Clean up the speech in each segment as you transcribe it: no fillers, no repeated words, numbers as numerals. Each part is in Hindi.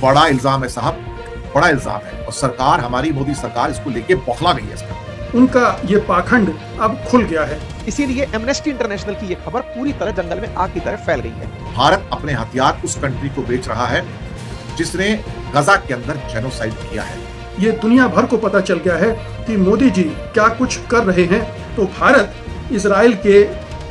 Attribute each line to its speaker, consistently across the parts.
Speaker 1: बड़ा इल्जाम है साहब, बड़ा इल्जाम है और सरकार, हमारी मोदी सरकार इसको लेके बौखला गई है। इसका
Speaker 2: उनका ये पाखंड अब खुल गया है।
Speaker 3: इसीलिए एमनेस्टी इंटरनेशनल की ये खबर पूरी तरह जंगल में आग की तरह फैल गई है।
Speaker 1: भारत अपने हथियार उस कंट्री को बेच रहा है जिसने गजा के अंदर जेनोसाइड किया है।
Speaker 2: ये दुनिया भर को पता चल गया है कि मोदी जी क्या कुछ कर रहे हैं, तो भारत इजराइल के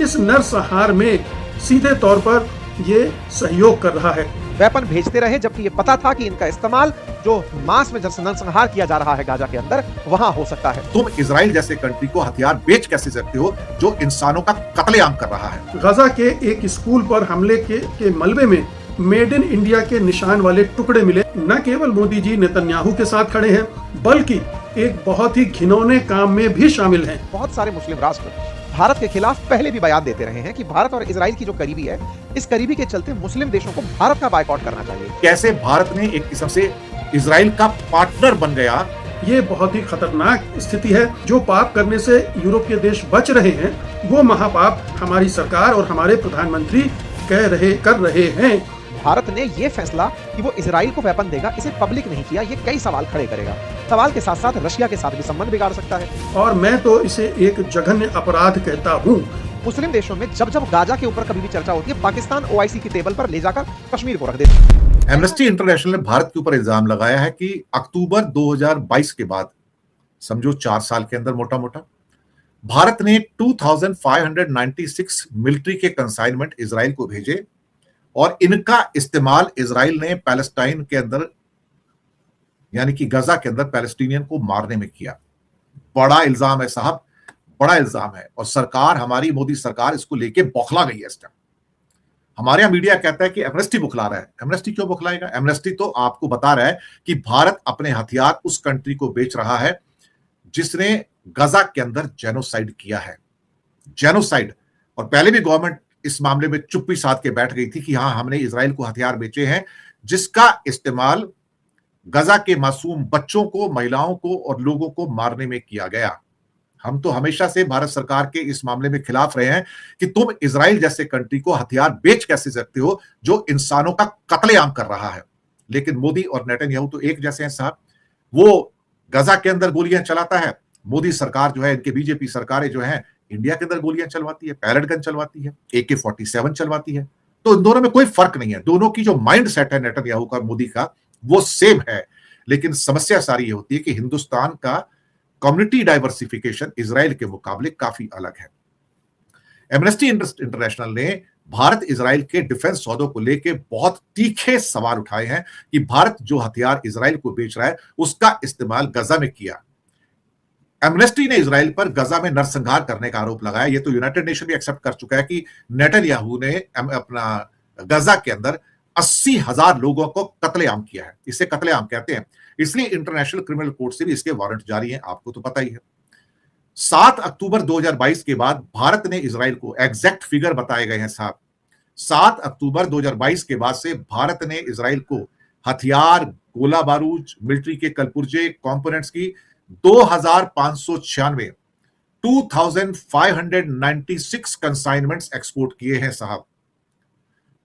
Speaker 2: इस नरसंहार में सीधे तौर पर ये सहयोग कर रहा है।
Speaker 3: वेपन भेजते रहे, जबकि ये पता था कि इनका इस्तेमाल जो मास में नरसंहार किया जा रहा है गाजा के अंदर, वहां हो सकता है।
Speaker 1: तुम इजराइल जैसे कंट्री को हथियार बेच कैसे सकते हो जो इंसानों का कत्लेआम कर रहा है।
Speaker 2: गजा के एक स्कूल पर हमले के मलबे में मेड इन इंडिया के निशान वाले टुकड़े मिले। न केवल मोदी जी नेतन्याहू के साथ खड़े हैं, बल्कि एक बहुत ही घिनौने काम में भी शामिल हैं।
Speaker 3: बहुत सारे मुस्लिम राष्ट्र भारत के खिलाफ पहले भी बयान देते रहे हैं कि भारत और इजराइल की जो करीबी है, इस करीबी के चलते मुस्लिम देशों को भारत का बायकॉट करना चाहिए।
Speaker 1: कैसे भारत ने एक किस्म से इजराइल का पार्टनर बन गया।
Speaker 2: ये बहुत ही खतरनाक स्थिति है। जो पाप करने से यूरोप के देश बच रहे हैं, वो महापाप हमारी सरकार और हमारे प्रधानमंत्री कर रहे हैं।
Speaker 3: भारत ने ये फैसला कि वो इजराइल को वेपन देगा, इसे पब्लिक नहीं किया। ये कई सवाल खड़े करेगा। सवाल के साथ साथ रशिया के साथ भी संबंध बिगाड़ सकता है।
Speaker 2: और मैं तो इसे एक जघन्य अपराध कहता हूँ।
Speaker 3: मुस्लिम देशों में जब जब गाजा के ऊपर कभी भी चर्चा होती है, पाकिस्तान ओआईसी की टेबल पर ले जाकर कश्मीर को रख देता है।
Speaker 1: एमनेस्टी इंटरनेशनल ने भारत के ऊपर इल्जाम लगाया है कि अक्टूबर 2022 के बाद, समझो 4 साल के अंदर मोटा मोटा, भारत ने 2596 मिलिट्री के कंसाइनमेंट इजराइल को भेजे और इनका इस्तेमाल इजराइल ने पैलेस्टाइन के अंदर, यानी कि गजा के अंदर पैलेस्टीनियन को मारने में किया। बड़ा इल्जाम है साहब, बड़ा इल्जाम है और सरकार, हमारी मोदी सरकार इसको लेके बौखला गई है। इस टाइम हमारे यहाँ मीडिया कहता है कि एमनेस्टी बुखला रहा है। एमनेस्टी क्यों बुखलाएगा? एमनेस्टी तो आपको बता रहा है कि भारत अपने हथियार उस कंट्री को बेच रहा है जिसने गजा के अंदर जेनोसाइड किया है। जेनोसाइड। और पहले भी गवर्नमेंट इस मामले में चुप्पी साध के बैठ गई थी कि हाँ, हमने इजराइल को हथियार बेचे हैं जिसका इस्तेमाल गजा के मासूम बच्चों को, महिलाओं को और लोगों को मारने में किया गया। हम तो हमेशा से भारत सरकार के इस मामले में खिलाफ रहे हैं कि तुम इजराइल जैसे कंट्री को हथियार बेच कैसे सकते हो जो इंसानों का कत्लेआम कर रहा है। लेकिन मोदी और नेतन्याहू तो एक जैसे हैं साहब। वो गजा के अंदर गोलियां चलाता है, मोदी सरकार जो है, इनके बीजेपी सरकारें जो है, इंडिया के अंदर गोलियां चलवाती है, पैलेट गन चलवाती है, AK-47 चलवाती है। तो इन दोनों में कोई फर्क नहीं है। दोनों की जो माइंड सेट है नेतन्याहू का, मोदी का, वो सेम है। लेकिन समस्या सारी ये होती है कि हिंदुस्तान का कम्युनिटी डाइवर्सिफिकेशन इजराइल के मुकाबले काफी अलग है। एमनेस्टी इंटरनेशनल ने भारत इजराइल के डिफेंस सौदों को लेकर बहुत तीखे सवाल उठाए हैं कि भारत जो हथियार इजराइल को बेच रहा है उसका इस्तेमाल गजा में किया। एमनेस्टी ने इजराइल पर गजा में नरसंहार करने का आरोप लगाया। ये तो यूनाइटेड नेशन भी एक्सेप्ट कर चुका है कि नेतन्याहू ने अपना गजा के अंदर 80,000 लोगों को कत्लेआम किया है। इसे कत्लेआम कहते हैं। इसलिए इंटरनेशनल क्रिमिनल कोर्ट से भी इसके वारंट जारी हैं, आपको तो पता ही है। 7 अक्टूबर 2022 के बाद भारत ने इजराइल को, एग्जैक्ट फिगर बताए गए हैं साहब, 7 अक्टूबर 2022 के बाद से भारत ने इजराइल को हथियार, गोला बारूद, मिलिट्री के कलपुर्जे, कंपोनेंट्स की 2596 2596 कंसाइनमेंट्स एक्सपोर्ट किए हैं साहब।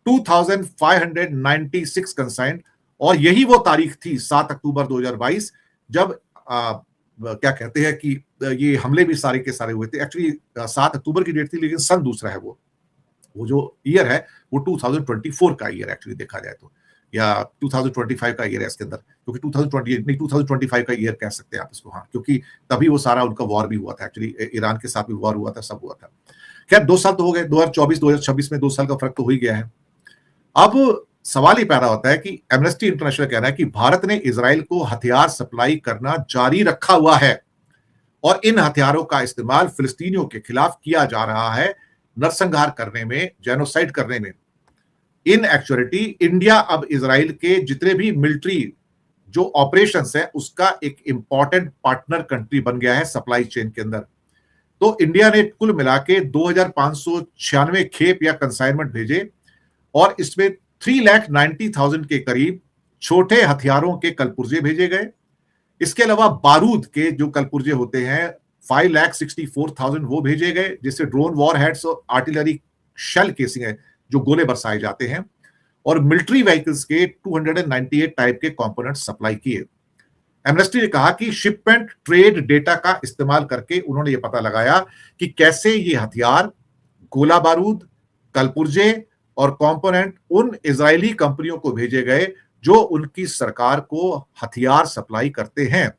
Speaker 1: 2596 कंसाइन। और यही वो तारीख थी 7 अक्टूबर 2022 जब क्या कहते हैं कि ये हमले भी सारे के सारे हुए थे। एक्चुअली 7 अक्टूबर की डेट थी, लेकिन सन दूसरा है। वो जो ईयर है वो 2024 का ईयर एक्चुअली देखा जाए तो, या 2025 का ईयर है इसके अंदर, क्योंकि 2025 का ईयर कह सकते हैं आप इसको। हाँ, क्योंकि तभी वो सारा उनका वॉर भी हुआ था। एक्चुअली ईरान के साथ भी वॉर हुआ था, सब हुआ था। खैर 2 साल तो हो गए, 2024 2026 में 2 साल का फर्क तो हो ही गया है। अब सवाल ही पैदा होता है कि एमनेस्टी इंटरनेशनल कह रहा है कि भारत ने इजराइल को हथियार सप्लाई करना जारी रखा हुआ है और इन हथियारों का इस्तेमाल फिलिस्तीनियों के खिलाफ किया जा रहा है, नरसंहार करने में, जेनोसाइड करने में। इन एक्चुअलिटी इंडिया अब इजराइल के जितने भी मिलिट्री जो ऑपरेशंस है उसका एक इंपॉर्टेंट पार्टनर कंट्री बन गया है सप्लाई चेन के अंदर। तो इंडिया ने कुल मिला के 2596 खेप या कंसाइनमेंट भेजे और इसमें 3,90,000 के करीब छोटे हथियारों के कलपुर्जे भेजे गए। इसके अलावा बारूद के जो कलपुर्जे होते हैं 5,64,000 वो भेजे गए, जिससे ड्रोन वॉर हेड्स और आर्टिलरी शेल केसिंग है जो गोले बरसाए जाते हैं। और मिलिट्री व्हीकल्स के 298 टाइप के कंपोनेंट सप्लाई किए। एमनेस्टी ने कहा कि शिपमेंट ट्रेड डेटा का इस्तेमाल करके उन्होंने ये पता लगाया कि कैसे ये हथियार, गोला बारूद, कलपुर्जे और कंपोनेंट उन इजरायली कंपनियों को भेजे गए जो उनकी सरकार को हथियार सप्लाई करते हैं।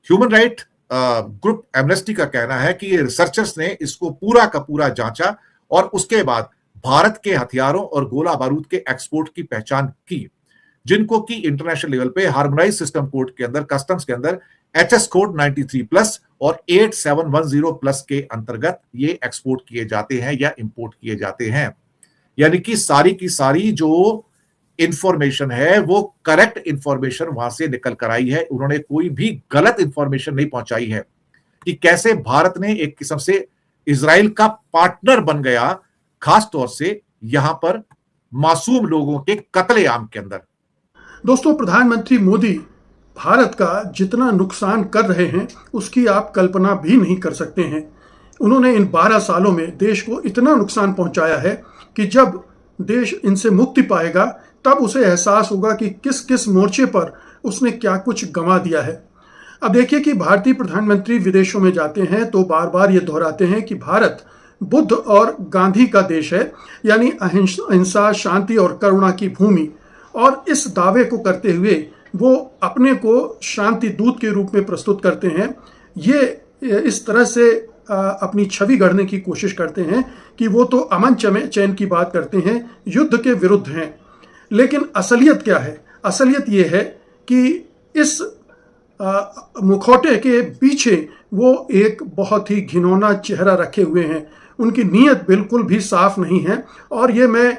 Speaker 1: ह्यूमन राइट ग्रुप एमनेस्टी का कहना है कि ये रिसर्चर्स ने इसको पूरा का पूरा जांचा और उसके बाद भारत के हथियारों और गोला बारूद के एक्सपोर्ट की पहचान की, जिनको कि इंटरनेशनल लेवल पे हार्मोनाइज सिस्टम कोड के अंदर, कस्टम्स के अंदर एचएस कोड 93+ और 8710+ के अंतर्गत ये एक्सपोर्ट किए जाते हैं या इंपोर्ट किए जाते हैं। यानी कि सारी की सारी जो इंफॉर्मेशन है वो करेक्ट इंफॉर्मेशन वहां से निकल कर आई है। उन्होंने कोई भी गलत इंफॉर्मेशन नहीं पहुंचाई है कि कैसे भारत ने एक किस्म से इजराइल का पार्टनर बन गया, खास तौर से यहां पर मासूम लोगों के कत्लेआम के अंदर।
Speaker 2: दोस्तों, प्रधानमंत्री मोदी भारत का जितना नुकसान कर रहे हैं उसकी आप कल्पना भी नहीं कर सकते हैं। उन्होंने इन 12 सालों में देश को इतना नुकसान पहुंचाया है कि जब देश इनसे मुक्ति पाएगा तब उसे एहसास होगा कि किस किस मोर्चे पर उसने क्या कुछ गंवा दिया है। अब देखिए कि भारतीय प्रधानमंत्री विदेशों में जाते हैं तो बार बार ये दोहराते हैं कि भारत बुद्ध और गांधी का देश है, यानी अहिंसा, शांति और करुणा की भूमि। और इस दावे को करते हुए वो अपने को शांति दूत के रूप में प्रस्तुत करते हैं। ये इस तरह से अपनी छवि गढ़ने की कोशिश करते हैं कि वो तो अमन चैन की बात करते हैं, युद्ध के विरुद्ध हैं। लेकिन असलियत क्या है? असलियत ये है कि इस मुखौटे के पीछे वो एक बहुत ही घिनौना चेहरा रखे हुए हैं। उनकी नीयत बिल्कुल भी साफ नहीं है। और ये मैं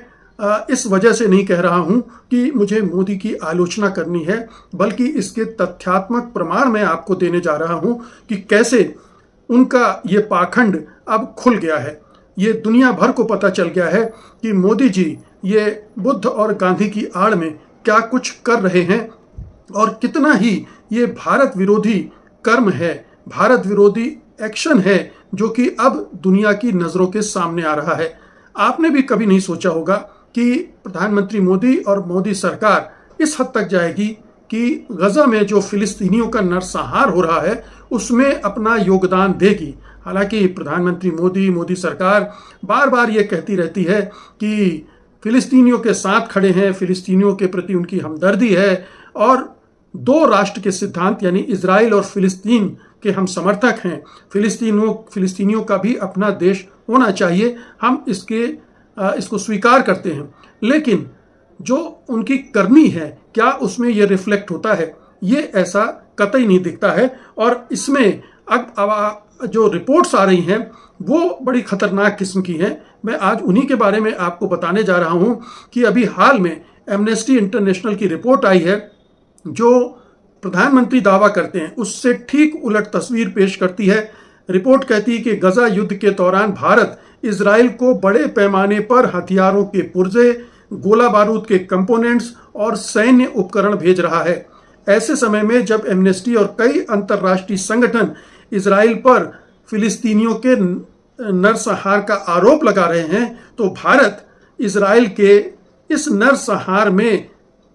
Speaker 2: इस वजह से नहीं कह रहा हूं कि मुझे मोदी की आलोचना करनी है, बल्कि इसके तथ्यात्मक प्रमाण मैं आपको देने जा रहा हूं कि कैसे उनका ये पाखंड अब खुल गया है। ये दुनिया भर को पता चल गया है कि मोदी जी ये बुद्ध और गांधी की आड़ में क्या कुछ कर रहे हैं और कितना ही ये भारत विरोधी कर्म है, भारत विरोधी एक्शन है, जो कि अब दुनिया की नज़रों के सामने आ रहा है। आपने भी कभी नहीं सोचा होगा कि प्रधानमंत्री मोदी और मोदी सरकार इस हद तक जाएगी कि गजा में जो फिलिस्तीनियों का नरसंहार हो रहा है उसमें अपना योगदान देगी। हालांकि प्रधानमंत्री मोदी सरकार बार बार ये कहती रहती है कि फिलिस्तीनियों के साथ खड़े हैं, फिलिस्तीनियों के प्रति उनकी हमदर्दी है और 2 राष्ट्र के सिद्धांत यानी इजराइल और फिलिस्तीन के हम समर्थक हैं। फिलिस्तीनियों का भी अपना देश होना चाहिए, हम इसको स्वीकार करते हैं। लेकिन जो उनकी करनी है क्या उसमें ये रिफ्लेक्ट होता है? ये ऐसा कतई नहीं दिखता है। और इसमें अब जो रिपोर्ट्स आ रही हैं वो बड़ी खतरनाक किस्म की हैं। मैं आज उन्हीं के बारे में आपको बताने जा रहा हूं कि अभी हाल में एमनेस्टी इंटरनेशनल की रिपोर्ट आई है जो प्रधानमंत्री दावा करते हैं उससे ठीक उलट तस्वीर पेश करती है। रिपोर्ट कहती है कि गजा युद्ध के दौरान भारत इजराइल को बड़े पैमाने पर हथियारों के पुर्जे, गोला बारूद के कंपोनेंट्स और सैन्य उपकरण भेज रहा है। ऐसे समय में जब एमनेस्टी और कई अंतर्राष्ट्रीय संगठन इजराइल पर फिलिस्तीनियों के नरसंहार का आरोप लगा रहे हैं, तो भारत इजराइल के इस नरसंहार में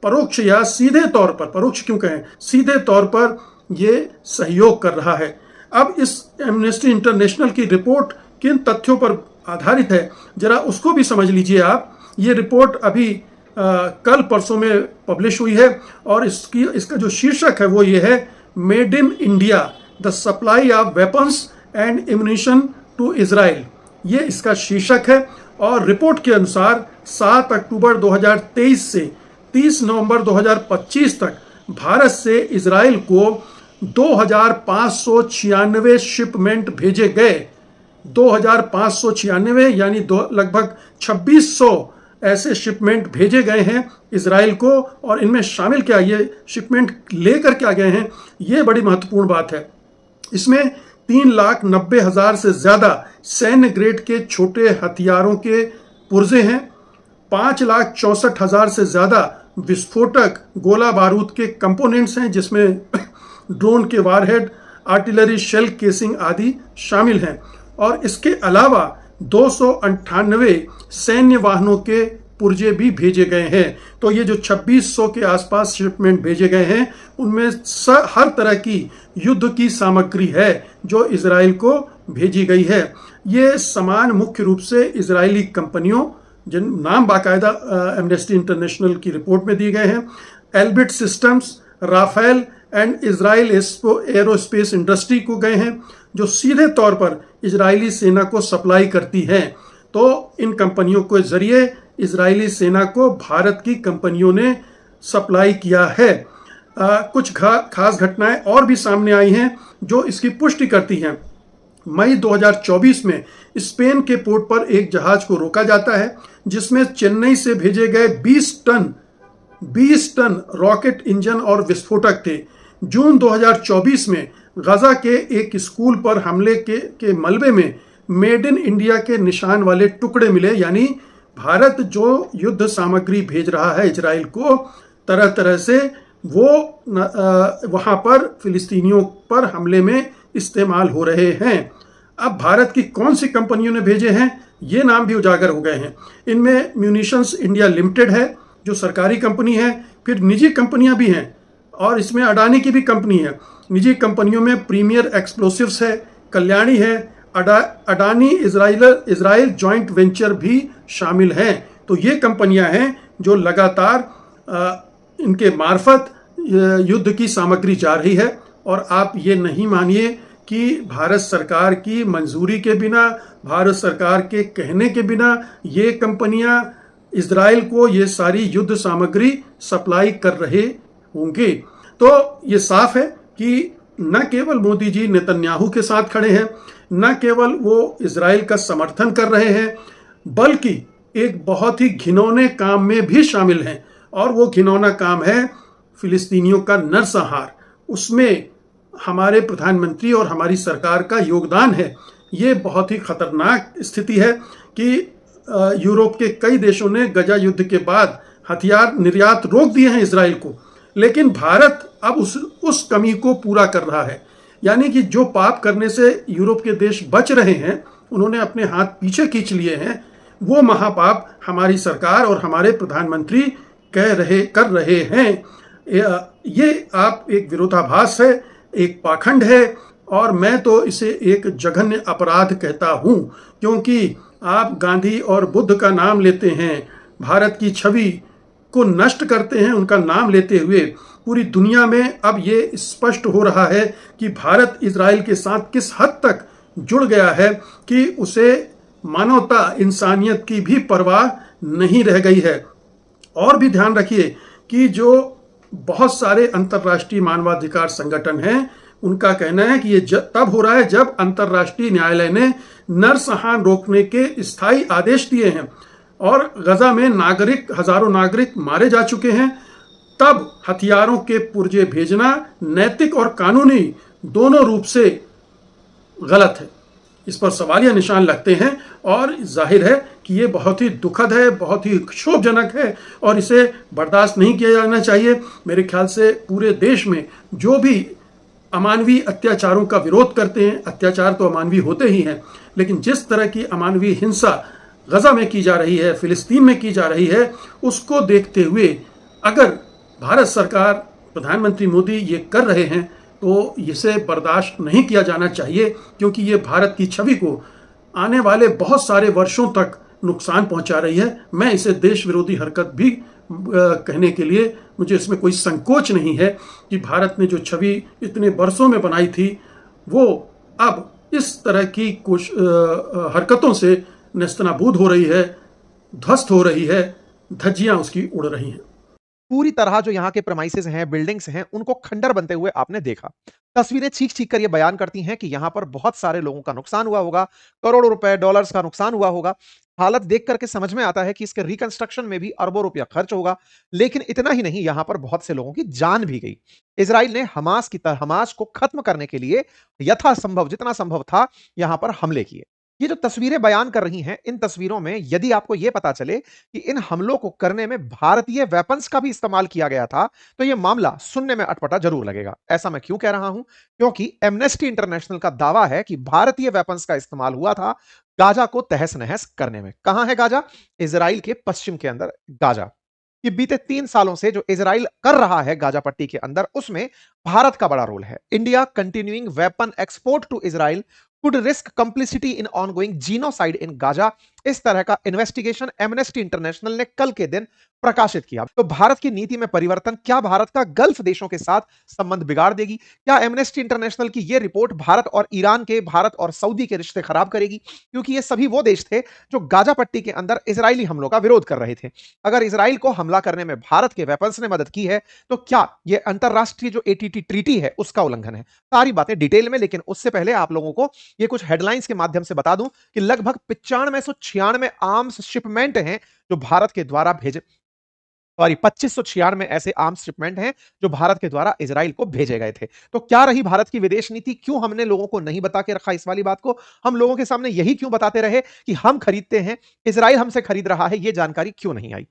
Speaker 2: परोक्ष या सीधे तौर पर, परोक्ष क्यों कहें, सीधे तौर पर ये सहयोग कर रहा है। अब इस एमनेस्टी इंटरनेशनल की रिपोर्ट किन तथ्यों पर आधारित है जरा उसको भी समझ लीजिए आप। ये रिपोर्ट अभी कल परसों में पब्लिश हुई है और इसका जो शीर्षक है वो ये है, made in India the supply of weapons and ammunition to Israel. ये इसका शीर्षक है। और रिपोर्ट के अनुसार 7 अक्टूबर 2023 से 30 नवंबर 2025 तक भारत से इजराइल को 2596 शिपमेंट भेजे गए। 2596 यानी लगभग 2600 ऐसे शिपमेंट भेजे गए हैं इजराइल को। और इनमें शामिल क्या, ये शिपमेंट लेकर क्या गए हैं, ये बड़ी महत्वपूर्ण बात है। इसमें 3,90,000 से ज्यादा सैन्य ग्रेड के छोटे हथियारों के पुर्जे हैं, 5,64,000 से ज्यादा विस्फोटक गोला बारूद के कंपोनेंट्स हैं जिसमें ड्रोन के वारहेड, आर्टिलरी शेल केसिंग आदि शामिल हैं। और इसके अलावा 298 सैन्य वाहनों के पुर्जे भी भेजे गए हैं। तो ये जो 2600 के आसपास शिपमेंट भेजे गए हैं, उनमें हर तरह की युद्ध की सामग्री है जो इजराइल को भेजी गई है। ये सामान मुख्य रूप से इजरायली कंपनियों, जिन नाम बाकायदा एमनेस्टी इंटरनेशनल की रिपोर्ट में दिए गए हैं, Elbit systems, Rafael and Israel aerospace industry को गए हैं, जो सीधे तौर पर इजरायली सेना को सप्लाई करती हैं। तो इन कंपनियों के जरिए इजरायली सेना को भारत की कंपनियों ने सप्लाई किया है। कुछ खास घटनाएं और भी सामने आई हैं जो इसकी पुष्टि करती हैं। मई 2024 में स्पेन के पोर्ट पर एक जहाज को रोका जाता है जिसमें चेन्नई से भेजे गए 20 टन रॉकेट इंजन और विस्फोटक थे। जून 2024 में गजा के एक स्कूल पर हमले के मलबे में मेड इन इंडिया के निशान वाले टुकड़े मिले, यानी भारत जो युद्ध सामग्री भेज रहा है इजराइल को तरह तरह से, वो वहां पर फिलिस्तीनियों पर हमले में इस्तेमाल हो रहे हैं। अब भारत की कौन सी कंपनियों ने भेजे हैं, ये नाम भी उजागर हो गए हैं। इनमें म्यूनिशंस इंडिया लिमिटेड है जो सरकारी कंपनी है, फिर निजी कंपनियां भी हैं और इसमें अडानी की भी कंपनी है। निजी कंपनियों में प्रीमियर एक्सप्लोसिव्स है, कल्याणी है, अडानी इजराइल जॉइंट वेंचर भी शामिल हैं। तो ये कंपनियां हैं जो लगातार इनके मार्फत युद्ध की सामग्री जा रही है। और आप ये नहीं मानिए कि भारत सरकार की मंजूरी के बिना, भारत सरकार के कहने के बिना ये कंपनियां इजराइल को ये सारी युद्ध सामग्री सप्लाई कर रहे होंगे। तो ये साफ है कि न केवल मोदी जी नेतन्याहू के साथ खड़े हैं, न केवल वो इजराइल का समर्थन कर रहे हैं, बल्कि एक बहुत ही घिनौने काम में भी शामिल हैं। और वो घिनौना काम है फिलिस्तीनियों का नरसंहार। उसमें हमारे प्रधानमंत्री और हमारी सरकार का योगदान है। ये बहुत ही खतरनाक स्थिति है कि यूरोप के कई देशों ने गजा युद्ध के बाद हथियार निर्यात रोक दिए हैं इजराइल को, लेकिन भारत अब उस कमी को पूरा कर रहा है। यानी कि जो पाप करने से यूरोप के देश बच रहे हैं, उन्होंने अपने हाथ पीछे खींच लिए हैं, वो महापाप हमारी सरकार और हमारे प्रधानमंत्री कर रहे हैं। ये आप एक विरोधाभास है, एक पाखंड है, और मैं तो इसे एक जघन्य अपराध कहता हूं, क्योंकि आप गांधी और बुद्ध का नाम लेते हैं, भारत की छवि को नष्ट करते हैं उनका नाम लेते हुए। पूरी दुनिया में अब ये स्पष्ट हो रहा है कि भारत इजराइल के साथ किस हद तक जुड़ गया है कि उसे मानवता, इंसानियत की भी परवाह नहीं रह गई है। और भी ध्यान रखिए कि जो बहुत सारे अंतर्राष्ट्रीय मानवाधिकार संगठन हैं, उनका कहना है कि ये तब हो रहा है जब अंतर्राष्ट्रीय न्यायालय ने नरसंहार रोकने के स्थायी आदेश दिए हैं और गजा में हजारों नागरिक मारे जा चुके हैं। तब हथियारों के पुर्जे भेजना नैतिक और कानूनी दोनों रूप से गलत है। इस पर सवालिया निशान लगते हैं और जाहिर है कि ये बहुत ही दुखद है, बहुत ही क्षोभजनक है और इसे बर्दाश्त नहीं किया जाना चाहिए। मेरे ख्याल से पूरे देश में जो भी अमानवीय अत्याचारों का विरोध करते हैं, अत्याचार तो अमानवीय होते ही हैं, लेकिन जिस तरह की अमानवीय हिंसा गजा में की जा रही है, फिलिस्तीन में की जा रही है, उसको देखते हुए अगर भारत सरकार, प्रधानमंत्री मोदी ये कर रहे हैं तो इसे बर्दाश्त नहीं किया जाना चाहिए, क्योंकि ये भारत की छवि को आने वाले बहुत सारे वर्षों तक नुकसान पहुंचा रही है। मैं इसे देश विरोधी हरकत भी कहने के लिए मुझे इसमें कोई संकोच नहीं है कि भारत ने जो छवि इतने वर्षों में बनाई थी, वो अब इस तरह की कुछ हरकतों से नेस्तनाबूद हो रही है, ध्वस्त हो रही है, धज्जियां उसकी उड़ रही हैं।
Speaker 3: पूरी तरह जो यहाँ के प्रेमाइसेस हैं, बिल्डिंग्स हैं, उनको खंडर बनते हुए आपने देखा। तस्वीरें चीख-चीख कर ये बयान करती हैं कि यहाँ पर बहुत सारे लोगों का नुकसान हुआ होगा, करोड़ों रुपए, डॉलर्स का नुकसान हुआ होगा। हालत देख करके समझ में आता है कि इसके रिकंस्ट्रक्शन में भी अरबों रुपया खर्च होगा। लेकिन इतना ही नहीं, यहाँ पर बहुत से लोगों की जान भी गई। इजराइल ने हमास को खत्म करने के लिए यथासंभव, जितना संभव था, यहाँ पर हमले किए। ये जो तस्वीरें बयान कर रही हैं, इन तस्वीरों में यदि आपको यह पता चले कि इन हमलों को करने में भारतीय वेपन्स का भी इस्तेमाल किया गया था, तो यह मामला सुनने में अटपटा जरूर लगेगा। ऐसा मैं क्यों कह रहा हूं? क्योंकि एमनेस्टी इंटरनेशनल का दावा है कि भारतीय वेपन्स का इस्तेमाल हुआ था गाजा को तहस-नहस करने में। कहां है गाजा? इजराइल के पश्चिम के अंदर गाजा। कि बीते 3 सालों से जो इजराइल कर रहा है गाजा पट्टी के अंदर, उसमें भारत का बड़ा रोल है। India continuing weapon export to Israel could risk complicity in ongoing genocide in Gaza. इस तरह का इन्वेस्टिगेशन एमनेस्टी इंटरनेशनल ने कल के दिन प्रकाशित किया। तो भारत की नीति में परिवर्तन क्या भारत का गल्फ देशों के साथ संबंध बिगाड़ देगी? क्या एमनेस्टी इंटरनेशनल की यह रिपोर्ट भारत और ईरान के, भारत और सऊदी के रिश्ते खराब करेगी? क्योंकि ये सभी वो देश थे जो गाजा पट्टी के अंदर इजरायली हमलों का विरोध कर रहे थे। अगर इजराइल को हमला करने में भारत के वेपन्स ने मदद की है, तो क्या यह अंतरराष्ट्रीय जो एटीटी ट्रीटी है उसका उल्लंघन है? सारी बातें डिटेल में, लेकिन उससे पहले आप लोगों को ये कुछ हेडलाइंस के माध्यम से बता दूं कि लगभग 9596 आर्म्स शिपमेंट हैं जो भारत के द्वारा भेजे, सॉरी 2596 ऐसे आर्म्स शिपमेंट हैं जो भारत के द्वारा इजराइल को भेजे गए थे। तो क्या रही भारत की विदेश नीति? क्यों हमने लोगों को नहीं बता के रखा इस वाली बात को? हम लोगों के सामने यही क्यों बताते रहे कि हम खरीदते हैं, इजराइल हमसे खरीद रहा है? यह जानकारी क्यों नहीं आई?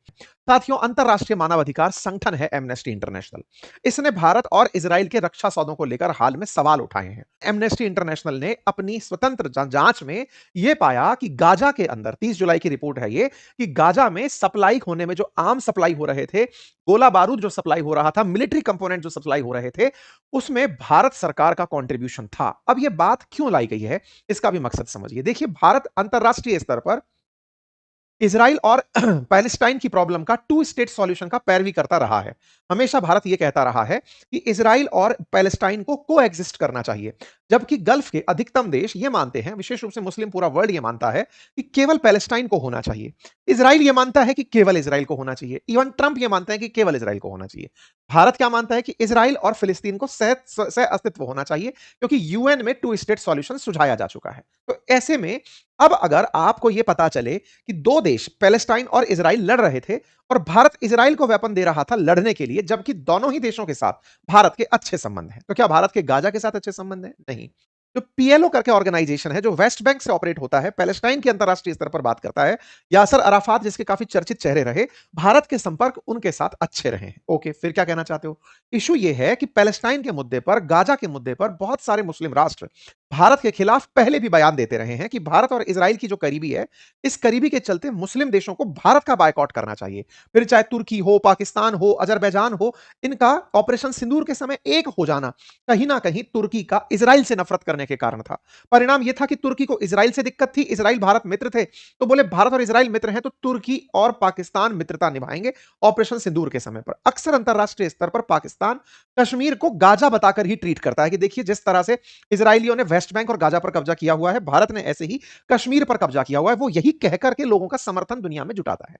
Speaker 3: साथियों, अंतरराष्ट्रीय मानवाधिकार संगठन है एमनेस्टी इंटरनेशनल। इसने भारत और इजराइल के रक्षा सौदों को लेकर हाल में सवाल उठाए हैं। एमनेस्टी इंटरनेशनल ने अपनी स्वतंत्र जांच में यह पाया कि गाजा के अंदर, 30 जुलाई की रिपोर्ट है ये, कि गाजा में सप्लाई होने में जो आर्म सप्लाई हो रहे थे, गोला बारूद जो सप्लाई हो रहा था, मिलिट्री कंपोनेंट जो सप्लाई हो रहे थे, उसमें भारत सरकार का कंट्रीब्यूशन था। अब यह बात क्यों लाई गई है, इसका भी मकसद समझिए। देखिए, भारत अंतरराष्ट्रीय स्तर पर इजराइल और पैलेस्टाइन की प्रॉब्लम का 2 स्टेट सॉल्यूशन का पैरवी करता रहा है। हमेशा भारत यह कहता रहा है कि इजराइल और पैलेस्टाइन को कोएग्जिस्ट करना चाहिए, जबकि गल्फ के अधिकतम देश यह मानते हैं, विशेष रूप से मुस्लिम पूरा वर्ल्ड यह मानता है कि केवल पैलेस्टाइन को होना चाहिए। इजराइल यह मानता है कि केवल इजराइल को होना चाहिए। इवन ट्रंप यह मानते हैं कि केवल इजराइल को होना चाहिए। भारत क्या मानता है कि इजराइल और फिलिस्तीन को सह अस्तित्व होना चाहिए, क्योंकि यूएन में 2 स्टेट सॉल्यूशन सुझाया जा चुका है। तो ऐसे में अब अगर आपको यह पता चले कि 2 देश पैलेस्टाइन और इजराइल लड़ रहे थे और भारत इजराइल को वेपन दे रहा था लड़ने के लिए, जबकि दोनों ही देशों के साथ भारत के अच्छे संबंध हैं, तो क्या भारत के गाजा के साथ अच्छे संबंध हैं? नहीं। जो पीएलओ करके ऑर्गेनाइजेशन है, जो वेस्ट बैंक से ऑपरेट होता है, पैलेस्टाइन के अंतरराष्ट्रीय स्तर पर बात करता है, यासर अराफात जिसके काफी चर्चित चेहरे रहे, भारत के संपर्क उनके साथ अच्छे रहे हैं। ओके, फिर क्या कहना चाहते हो? इशू यह है कि पैलेस्टाइन के मुद्दे पर, गाजा के मुद्दे पर बहुत सारे मुस्लिम राष्ट्र भारत के खिलाफ पहले भी बयान देते रहे हैं कि भारत और इजराइल की जो करीबी है, इस करीबी के चलते मुस्लिम देशों को भारत का बायकॉट करना चाहिए। फिर चाहे तुर्की हो, पाकिस्तान हो, अजरबैजान हो, इनका ऑपरेशन सिंदूर के समय एक हो जाना कहीं ना कहीं तुर्की का इजराइल से नफरत करने के कारण था। परिणाम यह था कि तुर्की को इजराइल से दिक्कत थी, इजराइल भारत मित्र थे, तो बोले भारत और इजराइल मित्र हैं तो तुर्की और पाकिस्तान मित्रता निभाएंगे ऑपरेशन सिंदूर के समय पर। अक्सर अंतरराष्ट्रीय स्तर पर पाकिस्तान कश्मीर को गाजा बताकर ही ट्रीट करता है कि देखिए, जिस तरह से इजराइलियों ने वेस्ट बैंक और गाजा पर कब्जा किया हुआ है, भारत ने ऐसे ही कश्मीर पर कब्जा किया हुआ है। वो यही कहकर के लोगों का समर्थन दुनिया में जुटाता है।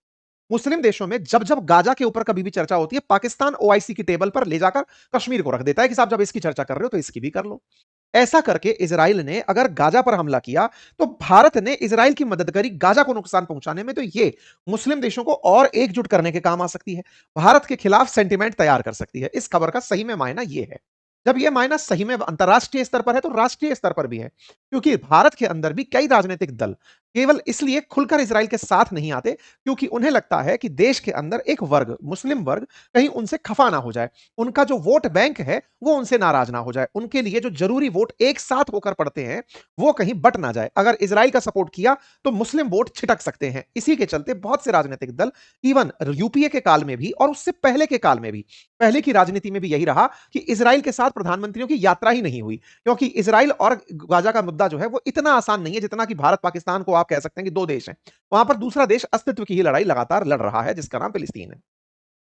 Speaker 3: मुस्लिम देशों में जब जब गाजा के ऊपर कभी भी चर्चा होती है, पाकिस्तान ओआईसी की टेबल पर ले जाकर कश्मीर को रख देता है कि साहब जब इसकी चर्चा कर रहे हो तो इसकी भी कर लो। ऐसा करके इजराइल ने अगर गाजा पर हमला किया तो भारत ने इजराइल की मदद करी गाजा को नुकसान पहुंचाने में, तो ये मुस्लिम देशों को और एकजुट करने के काम आ सकती है, भारत के खिलाफ सेंटिमेंट तैयार कर सकती है। इस खबर का सही में मायना यह है। जब यह मायना सही में अंतरराष्ट्रीय स्तर पर है, तो राष्ट्रीय स्तर पर भी है, क्योंकि भारत के अंदर भी कई राजनीतिक दल केवल इसलिए खुलकर इजराइल के साथ नहीं आते क्योंकि उन्हें लगता है कि देश के अंदर एक वर्ग, मुस्लिम वर्ग, कहीं उनसे खफा ना हो जाए, उनका जो वोट बैंक है वो उनसे नाराज ना हो जाए, उनके लिए जो जरूरी वोट एक साथ होकर पड़ते हैं वो कहीं बट ना जाए। अगर इजराइल का सपोर्ट किया तो मुस्लिम वोट छिटक सकते हैं। इसी के चलते बहुत से राजनीतिक दल, इवन यूपीए के काल में भी और उससे पहले के काल में भी, पहले की राजनीति में भी यही रहा कि इजराइल के साथ प्रधानमंत्रियों की यात्रा ही नहीं हुई, क्योंकि इजराइल और गाजा का मुद्दा जो है वो इतना आसान नहीं है जितना कि भारत पाकिस्तान को आप कह सकते हैं कि 2 देश हैं। वहां पर दूसरा देश अस्तित्व की ही लड़ाई लगातार लड़ रहा है, जिसका नाम फिलिस्तीन है।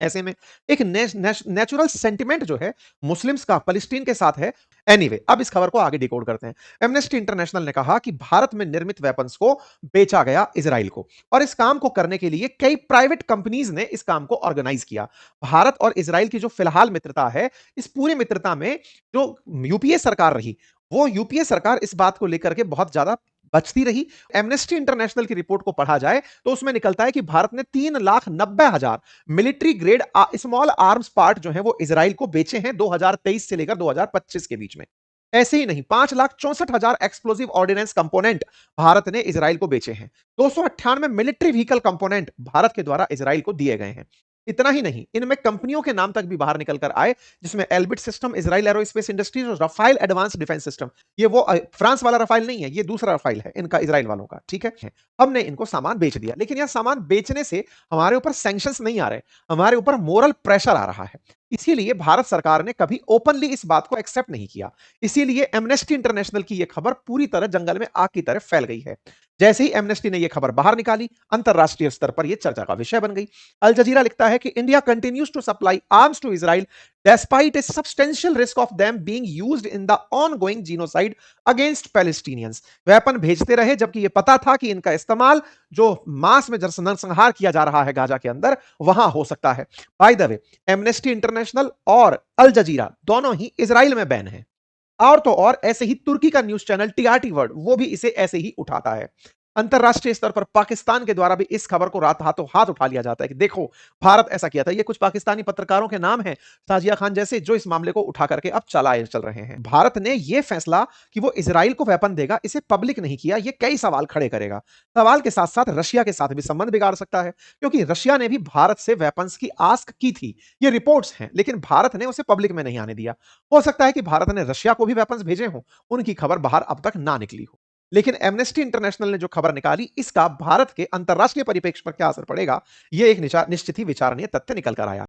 Speaker 3: ऐसे में एक नेचुरल सेंटिमेंट जो है मुस्लिम्स का पैलेस्टीन के साथ है। एनीवे, अब इस खबर को आगे डिकोड करते हैं। एमनेस्टी इंटरनेशनल ने कहा कि भारत में निर्मित वेपन्स को बेचा गया इजराइल को, और इस काम को करने के लिए कई प्राइवेट कंपनीज ने इस काम को ऑर्गेनाइज किया। भारत और इजराइल की जो फिलहाल मित्रता है, इस पूरी मित्रता में जो यूपीए सरकार रही, वो यूपीए सरकार इस बात को लेकर के बहुत ज्यादा बचती रही। एमनेस्टी इंटरनेशनल की रिपोर्ट को पढ़ा जाए तो उसमें निकलता है कि भारत ने 3,90,000 military grade small arms part जो है वो इजराइल को बेचे हैं 2023 से लेकर 2025 के बीच में। ऐसे ही नहीं, 5,64,000 एक्सप्लोसिव ऑर्डिनेंस कंपोनेंट भारत ने इजराइल को बेचे हैं। 298 मिलिट्री व्हीकल कंपोनेंट भारत के द्वारा इजराइल को दिए गए हैं। इतना ही नहीं, इनमें कंपनियों के नाम तक भी बाहर निकल कर आए, जिसमें Elbit system, Israel aerospace industries और रफाइल एडवांस डिफेंस सिस्टम। ये वो फ्रांस वाला रफाइल नहीं है, ये दूसरा रफाइल है इनका, इजराइल वालों का। ठीक है, हमने इनको सामान बेच दिया, लेकिन यह सामान बेचने से हमारे ऊपर सैंक्शंस नहीं आ रहे, हमारे ऊपर मोरल प्रेशर आ रहा है। इसीलिए भारत सरकार ने कभी ओपनली इस बात को एक्सेप्ट नहीं किया। इसीलिए एमनेस्टी इंटरनेशनल की यह खबर पूरी तरह जंगल में आग की तरह फैल गई है। जैसे ही एमनेस्टी ने यह खबर बाहर निकाली, अंतरराष्ट्रीय स्तर पर यह चर्चा का विषय बन गई। अल जजीरा लिखता है कि India continues to supply arms to Israel despite a substantial risk of them being used in the ongoing genocide against Palestinians। Weapon भेजते रहे जबकि यह पता था कि इनका इस्तेमाल जो मास में नरसंहार किया जा रहा है गाजा के अंदर, वहां हो सकता है। By the way, amnesty international और अल जजीरा दोनों ही इजराइल में बैन है। और तो और ऐसे ही तुर्की का न्यूज चैनल टीआरटी वर्ल्ड, वो भी इसे ऐसे ही उठाता है। अंतरराष्ट्रीय स्तर पर पाकिस्तान के द्वारा भी इस खबर को रात हाथों हाथ उठा लिया जाता है कि देखो भारत ऐसा किया था। ये कुछ पाकिस्तानी पत्रकारों के नाम हैं, साजिया खान जैसे, जो इस मामले को उठा करके अब चल रहे हैं। भारत ने यह फैसला कि वो इजराइल को वेपन देगा, इसे पब्लिक नहीं किया। ये कई सवाल खड़े करेगा। सवाल के साथ साथ रशिया के साथ भी संबंध बिगाड़ सकता है, क्योंकि रशिया ने भी भारत से वेपन्स की आस्क की थी। ये रिपोर्ट्स हैं, लेकिन भारत ने उसे पब्लिक में नहीं आने दिया। हो सकता है कि भारत ने रशिया को भी वेपन्स भेजे हों, उनकी खबर बाहर अब तक ना निकली हो। लेकिन एमनेस्टी इंटरनेशनल ने जो खबर निकाली, इसका भारत के अंतरराष्ट्रीय परिप्रेक्ष्य पर क्या असर पड़ेगा, यह एक निश्चित ही विचारणीय तथ्य निकल कर आया।